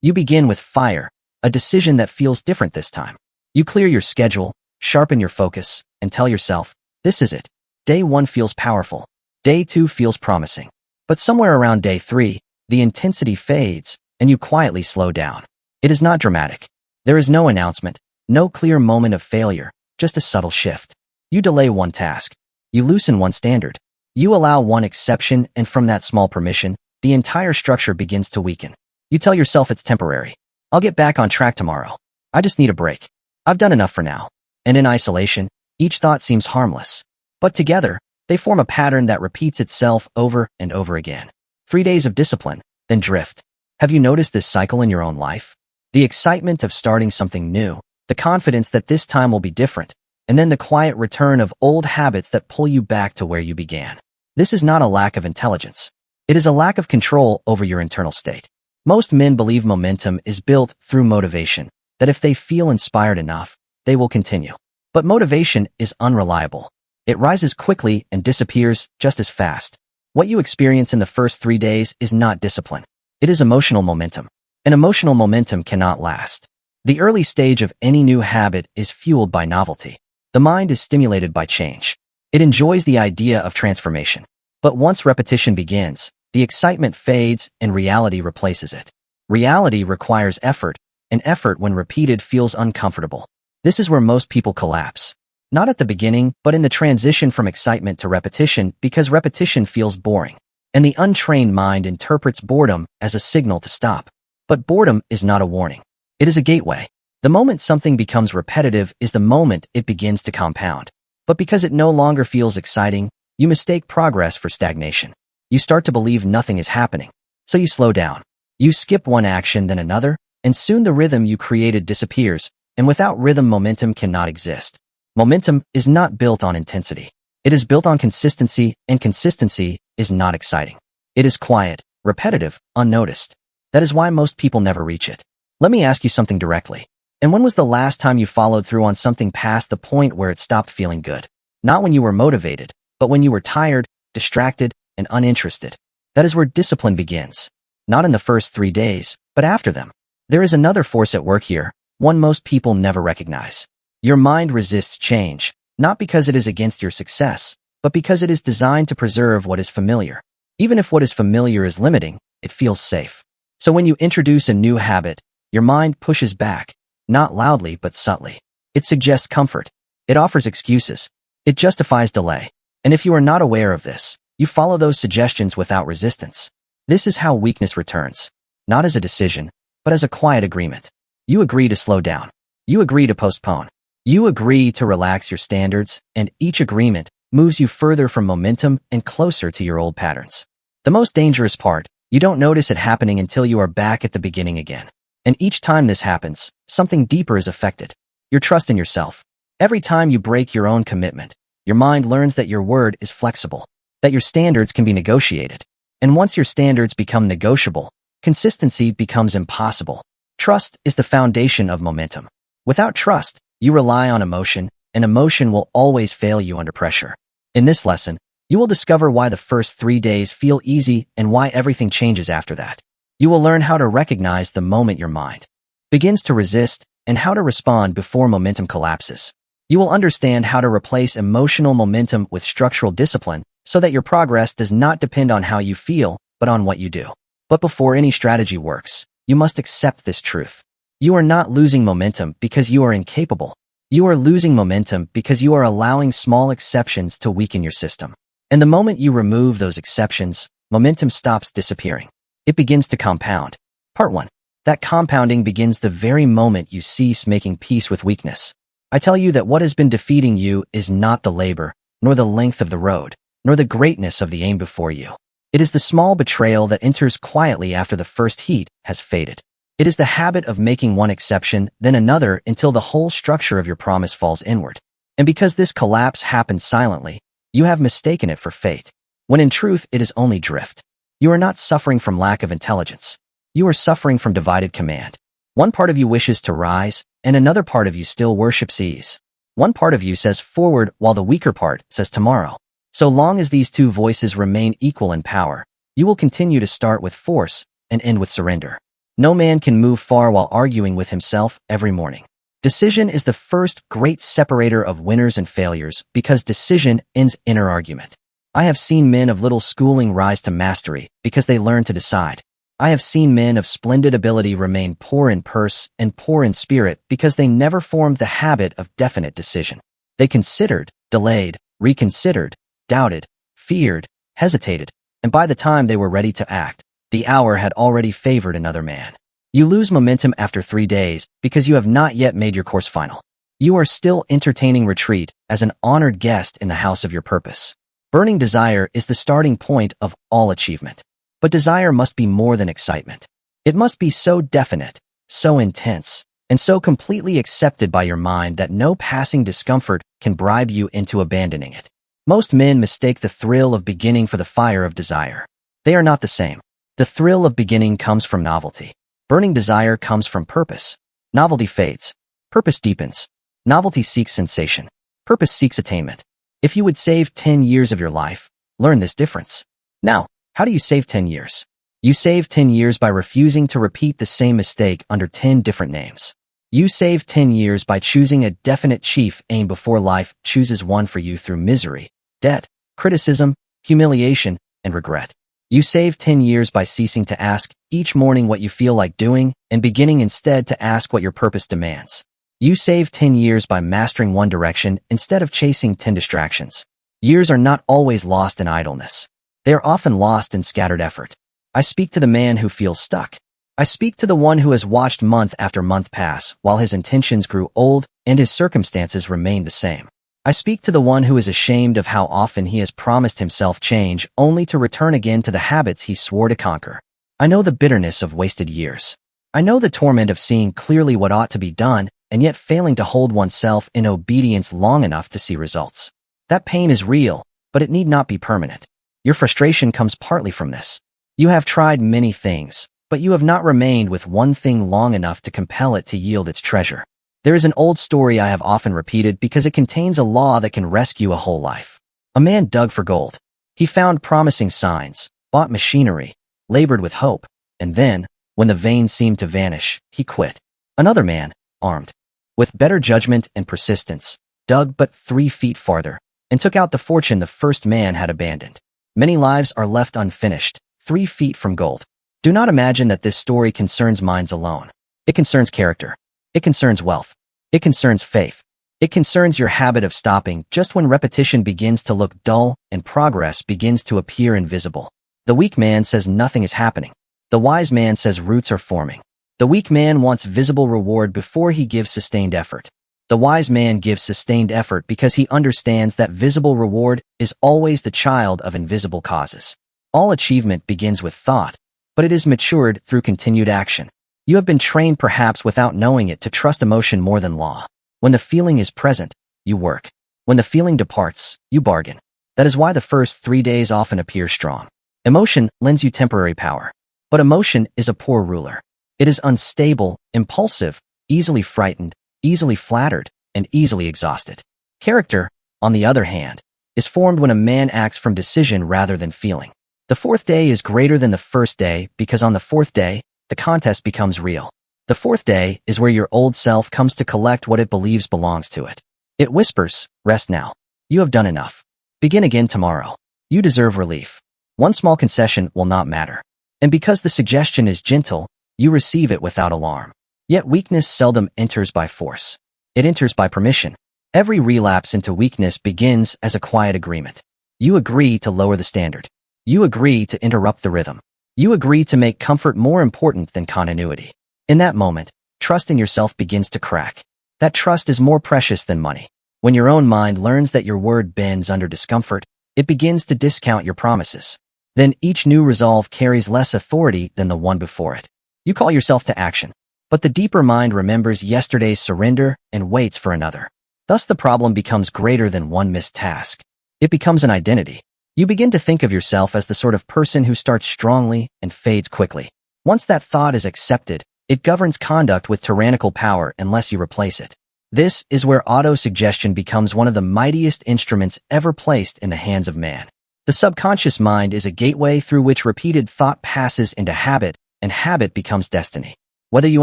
You begin with fire, a decision that feels different this time. You clear your schedule, sharpen your focus, and tell yourself, this is it. Day 1 feels powerful. Day 2 feels promising. But somewhere around day 3, the intensity fades, and you quietly slow down. It is not dramatic. There is no announcement, no clear moment of failure, just a subtle shift. You delay one task. You loosen one standard. You allow one exception, and from that small permission, the entire structure begins to weaken. You tell yourself it's temporary. I'll get back on track tomorrow. I just need a break. I've done enough for now. And in isolation, each thought seems harmless. But together, they form a pattern that repeats itself over and over again. 3 days of discipline, then drift. Have you noticed this cycle in your own life? The excitement of starting something new, the confidence that this time will be different, and then the quiet return of old habits that pull you back to where you began. This is not a lack of intelligence. It is a lack of control over your internal state. Most men believe momentum is built through motivation, that if they feel inspired enough, they will continue. But motivation is unreliable. It rises quickly and disappears just as fast. What you experience in the first 3 days is not discipline. It is emotional momentum. And emotional momentum cannot last. The early stage of any new habit is fueled by novelty. The mind is stimulated by change. It enjoys the idea of transformation. But once repetition begins, the excitement fades and reality replaces it. Reality requires effort, and effort when repeated feels uncomfortable. This is where most people collapse. Not at the beginning, but in the transition from excitement to repetition, because repetition feels boring. And the untrained mind interprets boredom as a signal to stop. But boredom is not a warning. It is a gateway. The moment something becomes repetitive is the moment it begins to compound. But because it no longer feels exciting, you mistake progress for stagnation. You start to believe nothing is happening. So you slow down. You skip one action, then another, and soon the rhythm you created disappears, and without rhythm, momentum cannot exist. Momentum is not built on intensity. It is built on consistency, and consistency is not exciting. It is quiet, repetitive, unnoticed. That is why most people never reach it. Let me ask you something directly. And when was the last time you followed through on something past the point where it stopped feeling good? Not when you were motivated, but when you were tired, distracted, and uninterested. That is where discipline begins. Not in the first 3 days, but after them. There is another force at work here, one most people never recognize. Your mind resists change, not because it is against your success, but because it is designed to preserve what is familiar. Even if what is familiar is limiting, it feels safe. So when you introduce a new habit, your mind pushes back, not loudly but subtly. It suggests comfort. It offers excuses. It justifies delay. And if you are not aware of this, you follow those suggestions without resistance. This is how weakness returns. Not as a decision, but as a quiet agreement. You agree to slow down. You agree to postpone. You agree to relax your standards, and each agreement moves you further from momentum and closer to your old patterns. The most dangerous part, you don't notice it happening until you are back at the beginning again. And each time this happens, something deeper is affected. Your trust in yourself. Every time you break your own commitment, your mind learns that your word is flexible, that your standards can be negotiated. And once your standards become negotiable, consistency becomes impossible. Trust is the foundation of momentum. Without trust, you rely on emotion, and emotion will always fail you under pressure. In this lesson, you will discover why the first 3 days feel easy and why everything changes after that. You will learn how to recognize the moment your mind begins to resist and how to respond before momentum collapses. You will understand how to replace emotional momentum with structural discipline so that your progress does not depend on how you feel, but on what you do. But before any strategy works, you must accept this truth. You are not losing momentum because you are incapable. You are losing momentum because you are allowing small exceptions to weaken your system. And the moment you remove those exceptions, momentum stops disappearing. It begins to compound. Part 1. That compounding begins the very moment you cease making peace with weakness. I tell you that what has been defeating you is not the labor, nor the length of the road, nor the greatness of the aim before you. It is the small betrayal that enters quietly after the first heat has faded. It is the habit of making one exception, then another, until the whole structure of your promise falls inward. And because this collapse happens silently, you have mistaken it for fate, when in truth it is only drift. You are not suffering from lack of intelligence. You are suffering from divided command. One part of you wishes to rise, and another part of you still worships ease. One part of you says forward, while the weaker part says tomorrow. So long as these two voices remain equal in power, you will continue to start with force and end with surrender. No man can move far while arguing with himself every morning. Decision is the first great separator of winners and failures because decision ends inner argument. I have seen men of little schooling rise to mastery because they learn to decide. I have seen men of splendid ability remain poor in purse and poor in spirit because they never formed the habit of definite decision. They considered, delayed, reconsidered, doubted, feared, hesitated, and by the time they were ready to act, the hour had already favored another man. You lose momentum after 3 days because you have not yet made your course final. You are still entertaining retreat as an honored guest in the house of your purpose. Burning desire is the starting point of all achievement. But desire must be more than excitement. It must be so definite, so intense, and so completely accepted by your mind that no passing discomfort can bribe you into abandoning it. Most men mistake the thrill of beginning for the fire of desire. They are not the same. The thrill of beginning comes from novelty. Burning desire comes from purpose. Novelty fades. Purpose deepens. Novelty seeks sensation. Purpose seeks attainment. If you would save 10 years of your life, learn this difference. Now, how do you save 10 years? You save 10 years by refusing to repeat the same mistake under 10 different names. You save 10 years by choosing a definite chief aim before life chooses one for you through misery, debt, criticism, humiliation, and regret. You save 10 years by ceasing to ask each morning what you feel like doing and beginning instead to ask what your purpose demands. You save 10 years by mastering one direction instead of chasing 10 distractions. Years are not always lost in idleness. They are often lost in scattered effort. I speak to the man who feels stuck. I speak to the one who has watched month after month pass while his intentions grew old and his circumstances remained the same. I speak to the one who is ashamed of how often he has promised himself change only to return again to the habits he swore to conquer. I know the bitterness of wasted years. I know the torment of seeing clearly what ought to be done and yet failing to hold oneself in obedience long enough to see results. That pain is real, but it need not be permanent. Your frustration comes partly from this. You have tried many things, but you have not remained with one thing long enough to compel it to yield its treasure. There is an old story I have often repeated because it contains a law that can rescue a whole life. A man dug for gold. He found promising signs, bought machinery, labored with hope, and then, when the veins seemed to vanish, he quit. Another man, armed with better judgment and persistence, dug but 3 feet farther, and took out the fortune the first man had abandoned. Many lives are left unfinished, 3 feet from gold. Do not imagine that this story concerns minds alone. It concerns character. It concerns wealth. It concerns faith. It concerns your habit of stopping just when repetition begins to look dull and progress begins to appear invisible. The weak man says nothing is happening. The wise man says roots are forming. The weak man wants visible reward before he gives sustained effort. The wise man gives sustained effort because he understands that visible reward is always the child of invisible causes. All achievement begins with thought, but it is matured through continued action. You have been trained perhaps without knowing it to trust emotion more than law. When the feeling is present, you work. When the feeling departs, you bargain. That is why the first 3 days often appear strong. Emotion lends you temporary power. But emotion is a poor ruler. It is unstable, impulsive, easily frightened, easily flattered, and easily exhausted. Character, on the other hand, is formed when a man acts from decision rather than feeling. The 4th day is greater than the first day because on the 4th day, the contest becomes real. The 4th day is where your old self comes to collect what it believes belongs to it. It whispers, rest now. You have done enough. Begin again tomorrow. You deserve relief. One small concession will not matter. And because the suggestion is gentle, you receive it without alarm. Yet weakness seldom enters by force. It enters by permission. Every relapse into weakness begins as a quiet agreement. You agree to lower the standard. You agree to interrupt the rhythm. You agree to make comfort more important than continuity. In that moment, trust in yourself begins to crack. That trust is more precious than money. When your own mind learns that your word bends under discomfort, it begins to discount your promises. Then each new resolve carries less authority than the one before it. You call yourself to action, but the deeper mind remembers yesterday's surrender and waits for another. Thus the problem becomes greater than one missed task. It becomes an identity. You begin to think of yourself as the sort of person who starts strongly and fades quickly. Once that thought is accepted, it governs conduct with tyrannical power unless you replace it. This is where auto-suggestion becomes one of the mightiest instruments ever placed in the hands of man. The subconscious mind is a gateway through which repeated thought passes into habit and habit becomes destiny. Whether you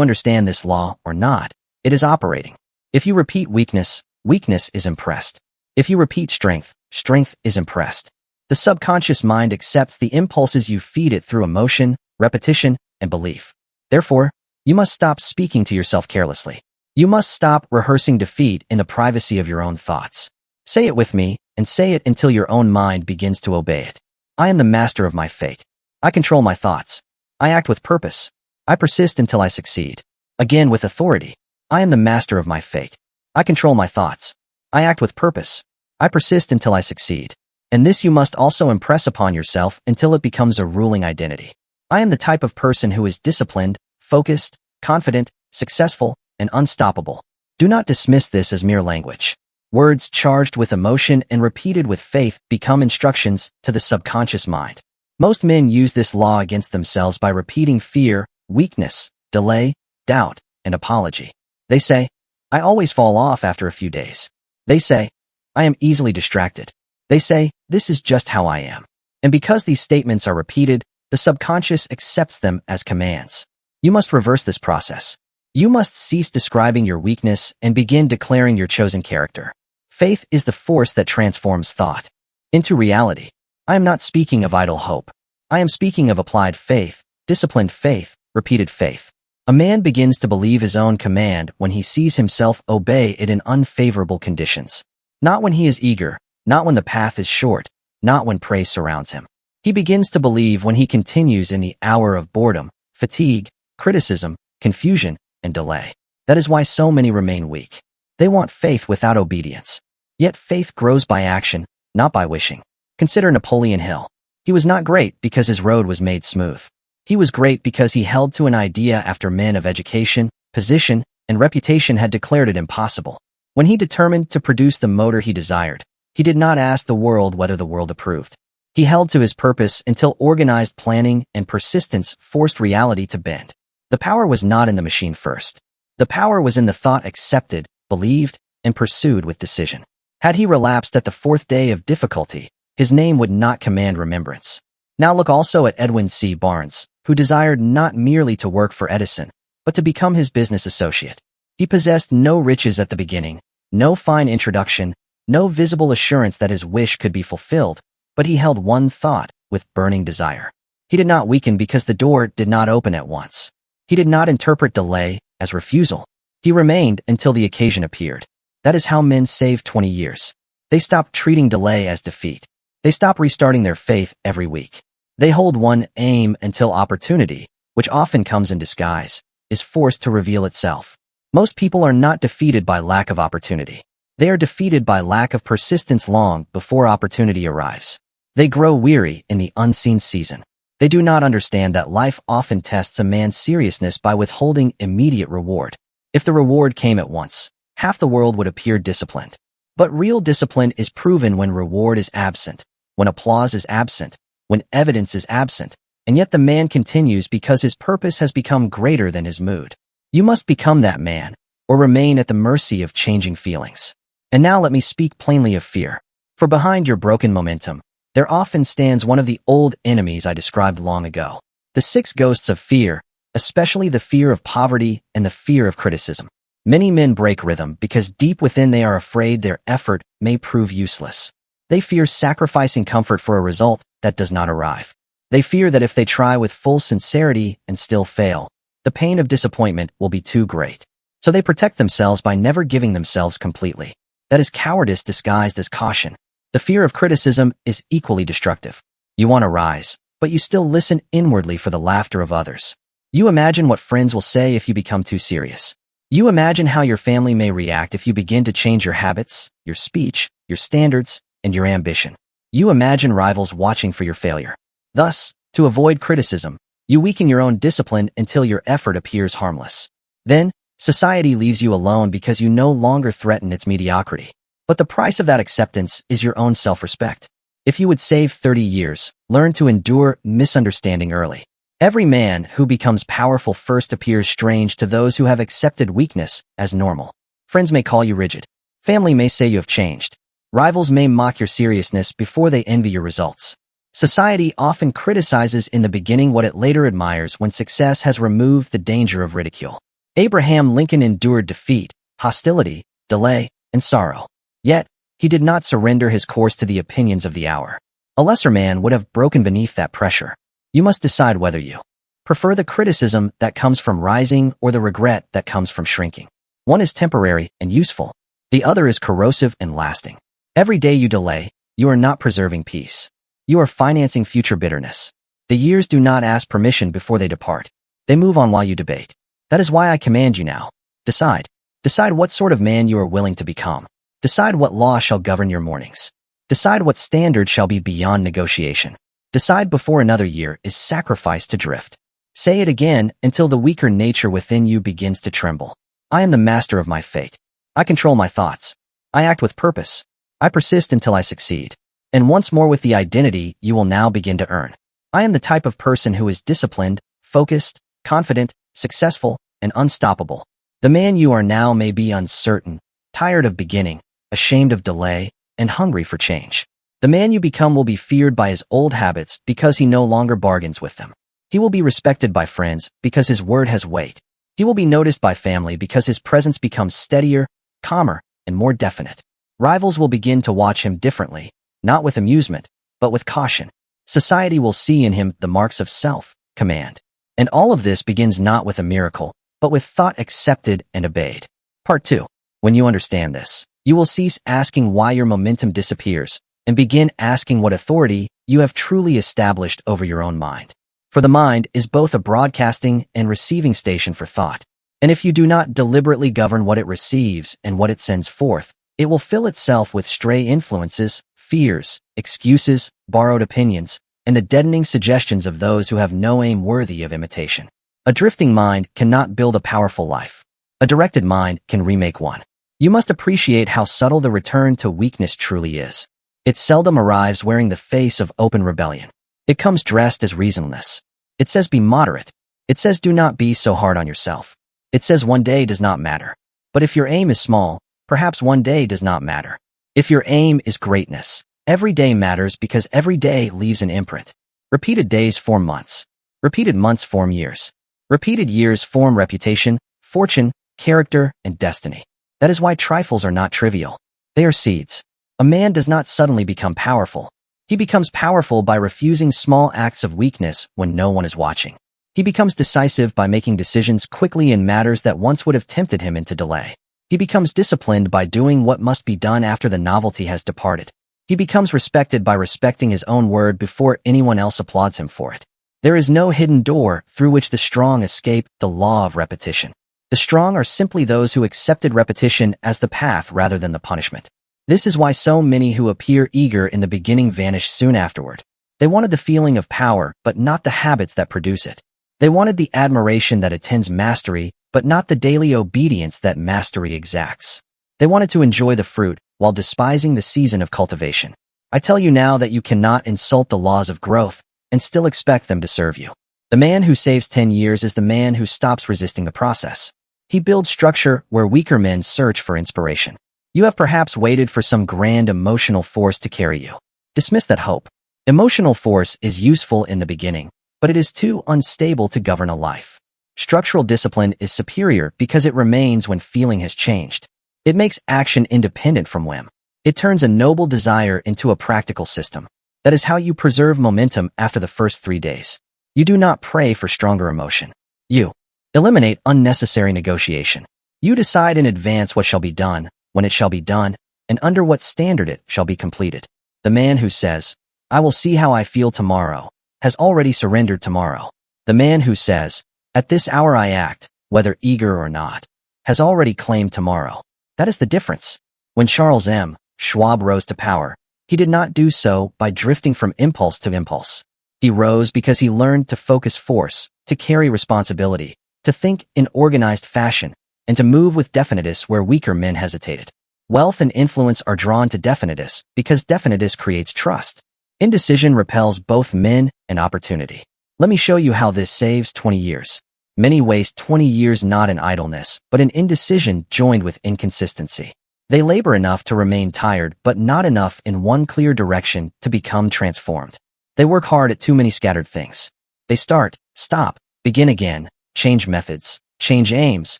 understand this law or not, it is operating. If you repeat weakness, weakness is impressed. If you repeat strength, strength is impressed. The subconscious mind accepts the impulses you feed it through emotion, repetition, and belief. Therefore, you must stop speaking to yourself carelessly. You must stop rehearsing defeat in the privacy of your own thoughts. Say it with me, and say it until your own mind begins to obey it. I am the master of my fate. I control my thoughts. I act with purpose. I persist until I succeed. Again with authority. I am the master of my fate. I control my thoughts. I act with purpose. I persist until I succeed. And this you must also impress upon yourself until it becomes a ruling identity. I am the type of person who is disciplined, focused, confident, successful, and unstoppable. Do not dismiss this as mere language. Words charged with emotion and repeated with faith become instructions to the subconscious mind. Most men use this law against themselves by repeating fear, weakness, delay, doubt, and apology. They say, I always fall off after a few days. They say, I am easily distracted. They say, this is just how I am. And because these statements are repeated, the subconscious accepts them as commands. You must reverse this process. You must cease describing your weakness and begin declaring your chosen character. Faith is the force that transforms thought into reality. I am not speaking of idle hope. I am speaking of applied faith, disciplined faith, repeated faith. A man begins to believe his own command when he sees himself obey it in unfavorable conditions. Not when he is eager, not when the path is short, not when praise surrounds him. He begins to believe when he continues in the hour of boredom, fatigue, criticism, confusion, and delay. That is why so many remain weak. They want faith without obedience. Yet faith grows by action, not by wishing. Consider Napoleon Hill. He was not great because his road was made smooth. He was great because he held to an idea after men of education, position, and reputation had declared it impossible. When he determined to produce the motor he desired, he did not ask the world whether the world approved. He held to his purpose until organized planning and persistence forced reality to bend. The power was not in the machine first. The power was in the thought accepted, believed, and pursued with decision. Had he relapsed at the fourth day of difficulty, his name would not command remembrance. Now look also at Edwin C. Barnes, who desired not merely to work for Edison, but to become his business associate. He possessed no riches at the beginning, no fine introduction, no visible assurance that his wish could be fulfilled, but he held one thought with burning desire. He did not weaken because the door did not open at once. He did not interpret delay as refusal. He remained until the occasion appeared. That is how men save 20 years. They stop treating delay as defeat. They stop restarting their faith every week. They hold one aim until opportunity, which often comes in disguise, is forced to reveal itself. Most people are not defeated by lack of opportunity. They are defeated by lack of persistence long before opportunity arrives. They grow weary in the unseen season. They do not understand that life often tests a man's seriousness by withholding immediate reward. If the reward came at once, half the world would appear disciplined. But real discipline is proven when reward is absent, when applause is absent, when evidence is absent, and yet the man continues because his purpose has become greater than his mood. You must become that man, or remain at the mercy of changing feelings. And now let me speak plainly of fear. For behind your broken momentum, there often stands one of the old enemies I described long ago. The 6 ghosts of fear, especially the fear of poverty and the fear of criticism. Many men break rhythm because deep within they are afraid their effort may prove useless. They fear sacrificing comfort for a result that does not arrive. They fear that if they try with full sincerity and still fail, the pain of disappointment will be too great. So they protect themselves by never giving themselves completely. That is cowardice disguised as caution. The fear of criticism is equally destructive. You want to rise, but you still listen inwardly for the laughter of others. You imagine what friends will say if you become too serious. You imagine how your family may react if you begin to change your habits, your speech, your standards, and your ambition. You imagine rivals watching for your failure. Thus, to avoid criticism, you weaken your own discipline until your effort appears harmless. Then, society leaves you alone because you no longer threaten its mediocrity. But the price of that acceptance is your own self-respect. If you would save 30 years, learn to endure misunderstanding early. Every man who becomes powerful first appears strange to those who have accepted weakness as normal. Friends may call you rigid. Family may say you have changed. Rivals may mock your seriousness before they envy your results. Society often criticizes in the beginning what it later admires when success has removed the danger of ridicule. Abraham Lincoln endured defeat, hostility, delay, and sorrow. Yet, he did not surrender his course to the opinions of the hour. A lesser man would have broken beneath that pressure. You must decide whether you prefer the criticism that comes from rising or the regret that comes from shrinking. One is temporary and useful. The other is corrosive and lasting. Every day you delay, you are not preserving peace. You are financing future bitterness. The years do not ask permission before they depart. They move on while you debate. That is why I command you now. Decide. Decide what sort of man you are willing to become. Decide what law shall govern your mornings. Decide what standard shall be beyond negotiation. Decide before another year is sacrificed to drift. Say it again until the weaker nature within you begins to tremble. I am the master of my fate. I control my thoughts. I act with purpose. I persist until I succeed. And once more with the identity you will now begin to earn. I am the type of person who is disciplined, focused, confident, successful, and unstoppable. The man you are now may be uncertain, tired of beginning, ashamed of delay, and hungry for change. The man you become will be feared by his old habits because he no longer bargains with them. He will be respected by friends because his word has weight. He will be noticed by family because his presence becomes steadier, calmer, and more definite. Rivals will begin to watch him differently, not with amusement, but with caution. Society will see in him the marks of self-command. And all of this begins not with a miracle, but with thought accepted and obeyed. Part 2. When you understand this, you will cease asking why your momentum disappears and begin asking what authority you have truly established over your own mind. For the mind is both a broadcasting and receiving station for thought. And if you do not deliberately govern what it receives and what it sends forth, it will fill itself with stray influences, fears, excuses, borrowed opinions, and the deadening suggestions of those who have no aim worthy of imitation. A drifting mind cannot build a powerful life. A directed mind can remake one. You must appreciate how subtle the return to weakness truly is. It seldom arrives wearing the face of open rebellion. It comes dressed as reasonableness. It says be moderate. It says do not be so hard on yourself. It says one day does not matter. But if your aim is small, perhaps one day does not matter. If your aim is greatness, every day matters because every day leaves an imprint. Repeated days form months. Repeated months form years. Repeated years form reputation, fortune, character, and destiny. That is why trifles are not trivial. They are seeds. A man does not suddenly become powerful. He becomes powerful by refusing small acts of weakness when no one is watching. He becomes decisive by making decisions quickly in matters that once would have tempted him into delay. He becomes disciplined by doing what must be done after the novelty has departed. He becomes respected by respecting his own word before anyone else applauds him for it. There is no hidden door through which the strong escape the law of repetition. The strong are simply those who accepted repetition as the path rather than the punishment. This is why so many who appear eager in the beginning vanish soon afterward. They wanted the feeling of power, but not the habits that produce it. They wanted the admiration that attends mastery, but not the daily obedience that mastery exacts. They wanted to enjoy the fruit, while despising the season of cultivation. I tell you now that you cannot insult the laws of growth and still expect them to serve you. The man who saves 10 years is the man who stops resisting the process. He builds structure where weaker men search for inspiration. You have perhaps waited for some grand emotional force to carry you. Dismiss that hope. Emotional force is useful in the beginning, but it is too unstable to govern a life. Structural discipline is superior because it remains when feeling has changed. It makes action independent from whim. It turns a noble desire into a practical system. That is how you preserve momentum after the first 3 days. You do not pray for stronger emotion. You eliminate unnecessary negotiation. You decide in advance what shall be done, when it shall be done, and under what standard it shall be completed. The man who says, I will see how I feel tomorrow, has already surrendered tomorrow. The man who says, at this hour I act, whether eager or not, has already claimed tomorrow. That is the difference. When Charles M. Schwab rose to power, he did not do so by drifting from impulse to impulse. He rose because he learned to focus force, to carry responsibility, to think in organized fashion, and to move with definiteness where weaker men hesitated. Wealth and influence are drawn to definiteness because definiteness creates trust. Indecision repels both men and opportunity. Let me show you how this saves 20 years. Many waste 20 years not in idleness, but in indecision joined with inconsistency. They labor enough to remain tired, but not enough in one clear direction to become transformed. They work hard at too many scattered things. They start, stop, begin again, change methods, change aims,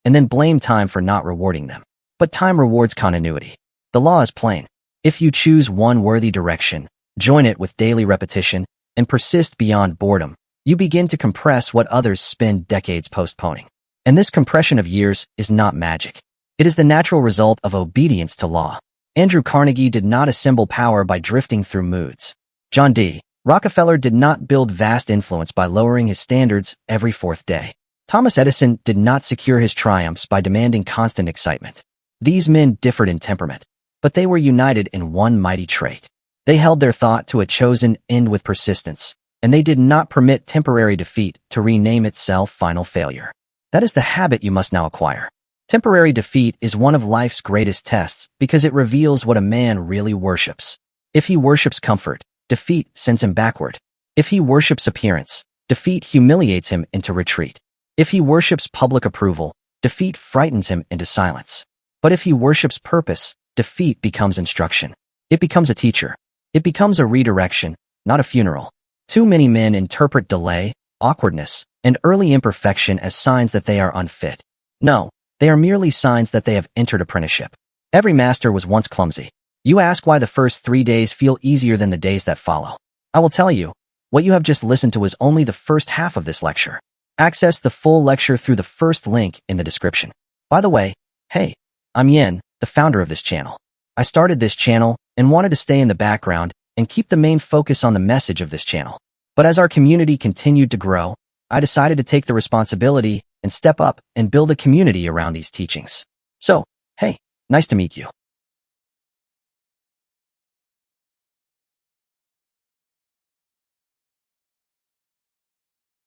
and then blame time for not rewarding them. But time rewards continuity. The law is plain. If you choose one worthy direction, join it with daily repetition, and persist beyond boredom, you begin to compress what others spend decades postponing. And this compression of years is not magic. It is the natural result of obedience to law. Andrew Carnegie did not assemble power by drifting through moods. John D. Rockefeller did not build vast influence by lowering his standards every fourth day. Thomas Edison did not secure his triumphs by demanding constant excitement. These men differed in temperament, but they were united in one mighty trait. They held their thought to a chosen end with persistence, and they did not permit temporary defeat to rename itself final failure. That is the habit you must now acquire. Temporary defeat is one of life's greatest tests because it reveals what a man really worships. If he worships comfort, defeat sends him backward. If he worships appearance, defeat humiliates him into retreat. If he worships public approval, defeat frightens him into silence. But if he worships purpose, defeat becomes instruction. It becomes a teacher. It becomes a redirection, not a funeral. Too many men interpret delay, awkwardness, and early imperfection as signs that they are unfit. No, they are merely signs that they have entered apprenticeship. Every master was once clumsy. You ask why the first 3 days feel easier than the days that follow. I will tell you, what you have just listened to is only the first half of this lecture. Access the full lecture through the first link in the description. By the way, hey, I'm Yen, the founder of this channel. I started this channel and wanted to stay in the background and keep the main focus on the message of this channel. But as our community continued to grow, I decided to take the responsibility and step up and build a community around these teachings. So, hey, nice to meet you.